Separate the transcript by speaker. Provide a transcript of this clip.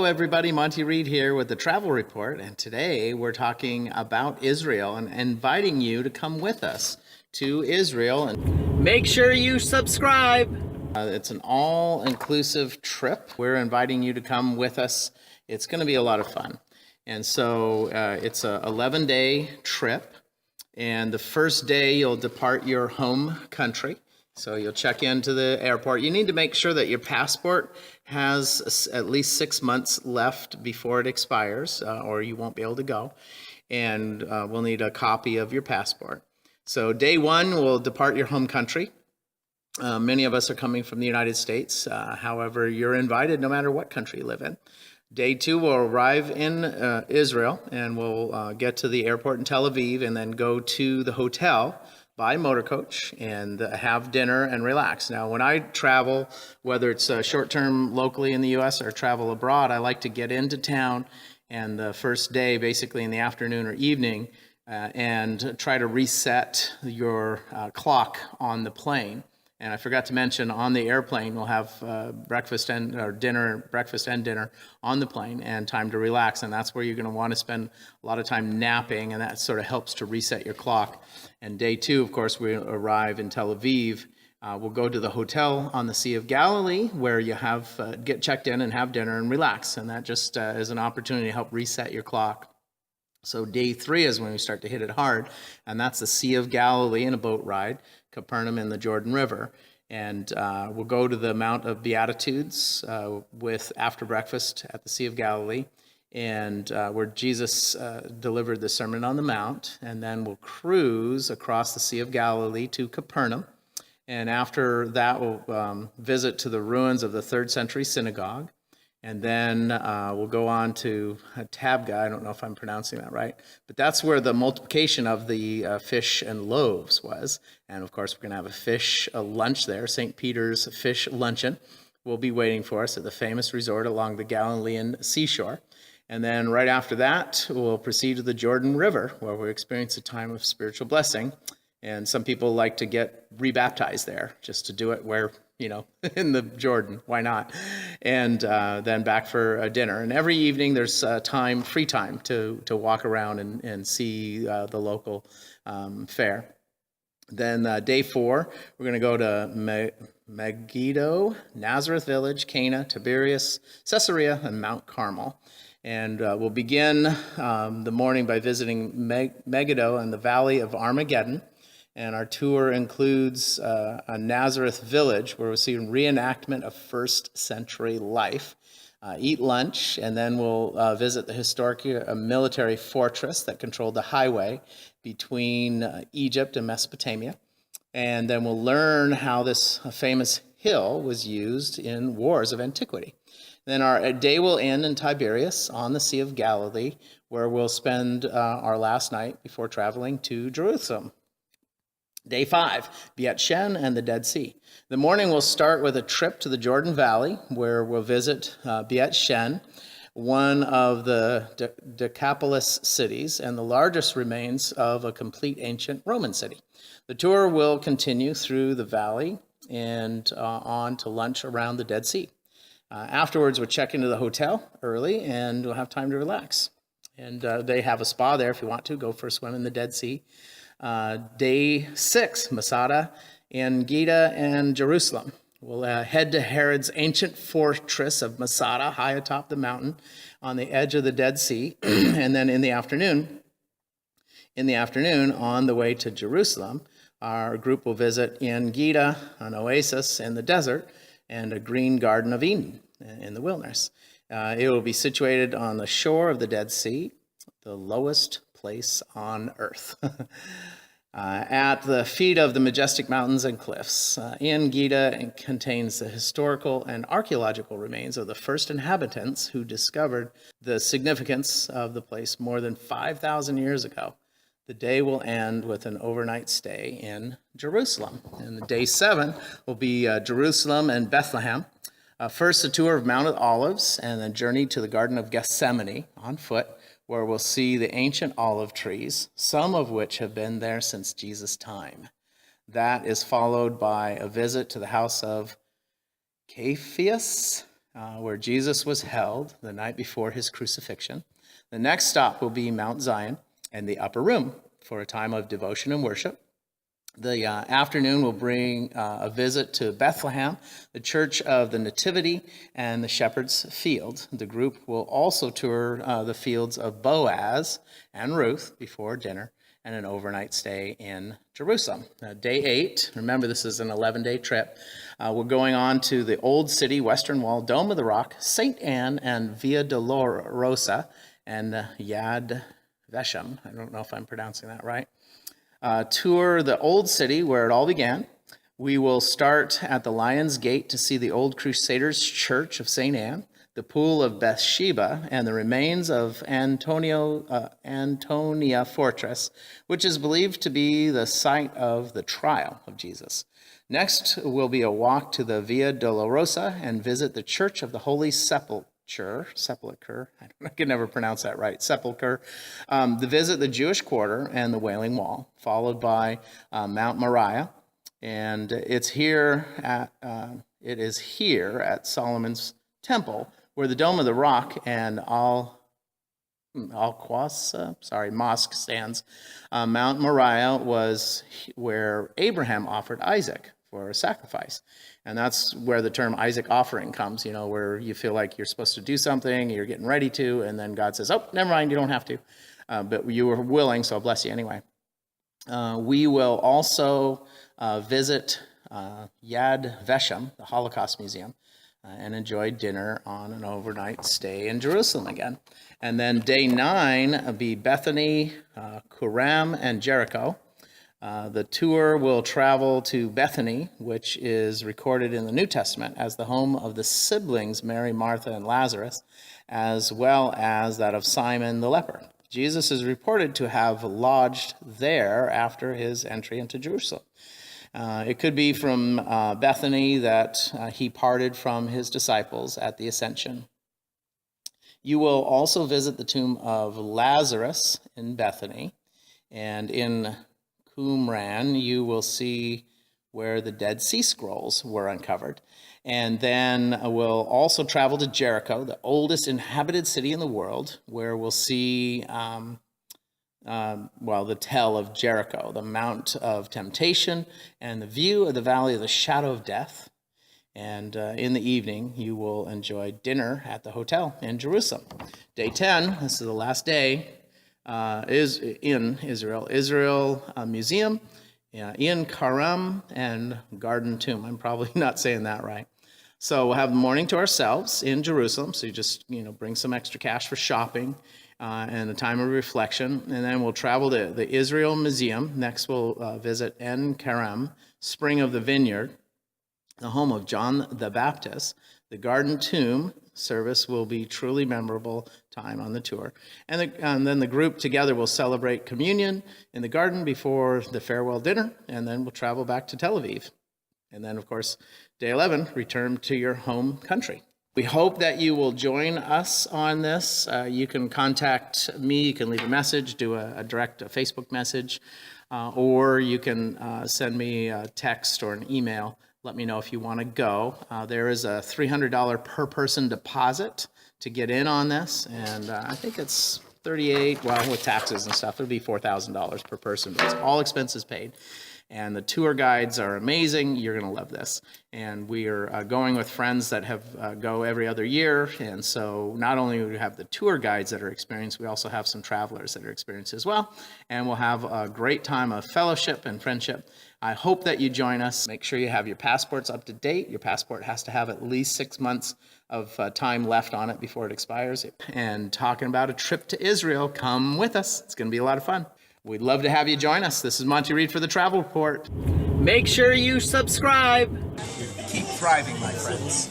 Speaker 1: Hello everybody, Monty Reed here with the Travel Report, and today we're talking about Israel and inviting you to come with us to Israel. And make sure you subscribe. It's an all-inclusive trip. We're inviting you to come with us. It's going to be a lot of fun. And so it's a 11-day trip, and the first day you'll depart your home country. So you'll check into the airport. You need to make sure that your passport has at least 6 months left before it expires, or you won't be able to go. And we'll need a copy of your passport. So day one, we'll depart your home country. Many of us are coming from the United States. However, you're invited no matter what country you live in. Day two, we'll arrive in Israel, and we'll get to the airport in Tel Aviv and then go to the hotel by motor coach and have dinner and relax. Now, when I travel, whether it's short-term locally in the U.S. or travel abroad, I like to get into town and the first day, basically in the afternoon or evening, and try to reset your clock on the plane. And I forgot to mention, on the airplane, we'll have breakfast and dinner on the plane and time to relax. And that's where you're going to want to spend a lot of time napping, and that sort of helps to reset your clock. And day two, of course, we arrive in Tel Aviv. We'll go to the hotel on the Sea of Galilee, where you get checked in and have dinner and relax. And that just is an opportunity to help reset your clock. So day three is when we start to hit it hard, and that's the Sea of Galilee in a boat ride, Capernaum in the Jordan River. And we'll go to the Mount of Beatitudes after breakfast at the Sea of Galilee, and where Jesus delivered the Sermon on the Mount. And then we'll cruise across the Sea of Galilee to Capernaum. And after that, we'll visit to the ruins of the 3rd century synagogue. And then we'll go on to Tabgha. I don't know if I'm pronouncing that right, but that's where the multiplication of the fish and loaves was. And of course, we're going to have a lunch there. St. Peter's Fish Luncheon will be waiting for us at the famous resort along the Galilean seashore. And then right after that, we'll proceed to the Jordan River, where we experience a time of spiritual blessing. And some people like to get rebaptized there, just to do it where, in the Jordan. Why not? And then back for dinner. And every evening there's free time to walk around and see the local fair. Then day four, we're going to go to Megiddo, Nazareth Village, Cana, Tiberias, Caesarea, and Mount Carmel. And we'll begin the morning by visiting Megiddo and the Valley of Armageddon. And our tour includes a Nazareth village where we'll see a reenactment of 1st century life, eat lunch, and then we'll visit the historic military fortress that controlled the highway between Egypt and Mesopotamia. And then we'll learn how this famous hill was used in wars of antiquity. Then our day will end in Tiberias on the Sea of Galilee, where we'll spend our last night before traveling to Jerusalem. Day 5, Beit Shen and the Dead Sea. The morning will start with a trip to the Jordan Valley, where we'll visit Beit Shen, one of the Decapolis cities and the largest remains of a complete ancient Roman city. The tour will continue through the valley and on to lunch around the Dead Sea. Afterwards, we'll check into the hotel early, and we'll have time to relax. And they have a spa there if you want to. Go for a swim in the Dead Sea. Day 6, Masada, Gita, and Jerusalem. We'll head to Herod's ancient fortress of Masada, high atop the mountain on the edge of the Dead Sea. And then in the afternoon, on the way to Jerusalem, our group will visit Gita, an oasis in the desert, and a green garden of Eden in the wilderness. It will be situated on the shore of the Dead Sea, the lowest place on earth. At the feet of the majestic mountains and cliffs. Gita contains the historical and archaeological remains of the first inhabitants who discovered the significance of the place more than 5,000 years ago. The day will end with an overnight stay in Jerusalem. And day 7 will be Jerusalem and Bethlehem. First, a tour of Mount Olives, and then journey to the Garden of Gethsemane on foot, where we'll see the ancient olive trees, some of which have been there since Jesus' time. That is followed by a visit to the house of Caiaphas, where Jesus was held the night before his crucifixion. The next stop will be Mount Zion and the upper room for a time of devotion and worship. The afternoon will bring a visit to Bethlehem, the Church of the Nativity, and the Shepherd's Field. The group will also tour the fields of Boaz and Ruth before dinner and an overnight stay in Jerusalem. Day 8, remember this is an 11-day trip. We're going on to the Old City, Western Wall, Dome of the Rock, St. Anne, and Via Dolorosa, and Yad Vashem. I don't know if I'm pronouncing that right. Tour the Old City where it all began. We will start at the Lion's Gate to see the old Crusaders Church of St. Anne, the Pool of Bathsheba, and the remains of Antonia Fortress, which is believed to be the site of the trial of Jesus. Next will be a walk to the Via Dolorosa and visit the Church of the Holy Sepulchre, I can never pronounce that right, Sepulchre, to visit the Jewish Quarter and the Wailing Wall, followed by Mount Moriah, and it is here at Solomon's Temple where the Dome of the Rock and Al-Aqsa mosque stands. Mount Moriah was where Abraham offered Isaac for a sacrifice. And that's where the term Isaac offering comes, where you feel like you're supposed to do something, you're getting ready to, and then God says, oh, never mind, you don't have to. But you were willing, so I'll bless you anyway. We will also visit Yad Vashem, the Holocaust Museum, and enjoy dinner on an overnight stay in Jerusalem again. And then day 9 will be Bethany, Kuram, and Jericho. The tour will travel to Bethany, which is recorded in the New Testament as the home of the siblings Mary, Martha, and Lazarus, as well as that of Simon the leper. Jesus is reported to have lodged there after his entry into Jerusalem. It could be from Bethany that he parted from his disciples at the Ascension. You will also visit the tomb of Lazarus in Bethany, and in Qumran, you will see where the Dead Sea Scrolls were uncovered. And then we'll also travel to Jericho, the oldest inhabited city in the world, where we'll see, the tell of Jericho, the Mount of Temptation, and the view of the Valley of the Shadow of Death. And in the evening, you will enjoy dinner at the hotel in Jerusalem. Day 10, this is the last day, is in Israel. Museum, in Karam, and Garden Tomb. I'm probably not saying that right. So we'll have the morning to ourselves in Jerusalem. So you just, bring some extra cash for shopping and a time of reflection. And then we'll travel to the Israel Museum. Next we'll visit En Karam, Spring of the Vineyard, the home of John the Baptist. The Garden Tomb service will be truly memorable time on the tour. And then the group together will celebrate communion in the garden before the farewell dinner, and then we'll travel back to Tel Aviv. And then, of course, day 11, return to your home country. We hope that you will join us on this. You can contact me, you can leave a message, do a direct Facebook message, or you can send me a text or an email. Let me know if you want to go. There is a $300 per person deposit to get in on this, and I think it's $38, well, with taxes and stuff, it'll be $4,000 per person. It's all expenses paid. And the tour guides are amazing. You're going to love this. And we are going with friends that have go every other year. And so not only do we have the tour guides that are experienced, we also have some travelers that are experienced as well. And we'll have a great time of fellowship and friendship. I hope that you join us. Make sure you have your passports up to date. Your passport has to have at least 6 months of time left on it before it expires. And talking about a trip to Israel, come with us. It's going to be a lot of fun. We'd love to have you join us. This is Monty Reed for the Travel Report. Make sure you subscribe.
Speaker 2: Keep thriving, my friends.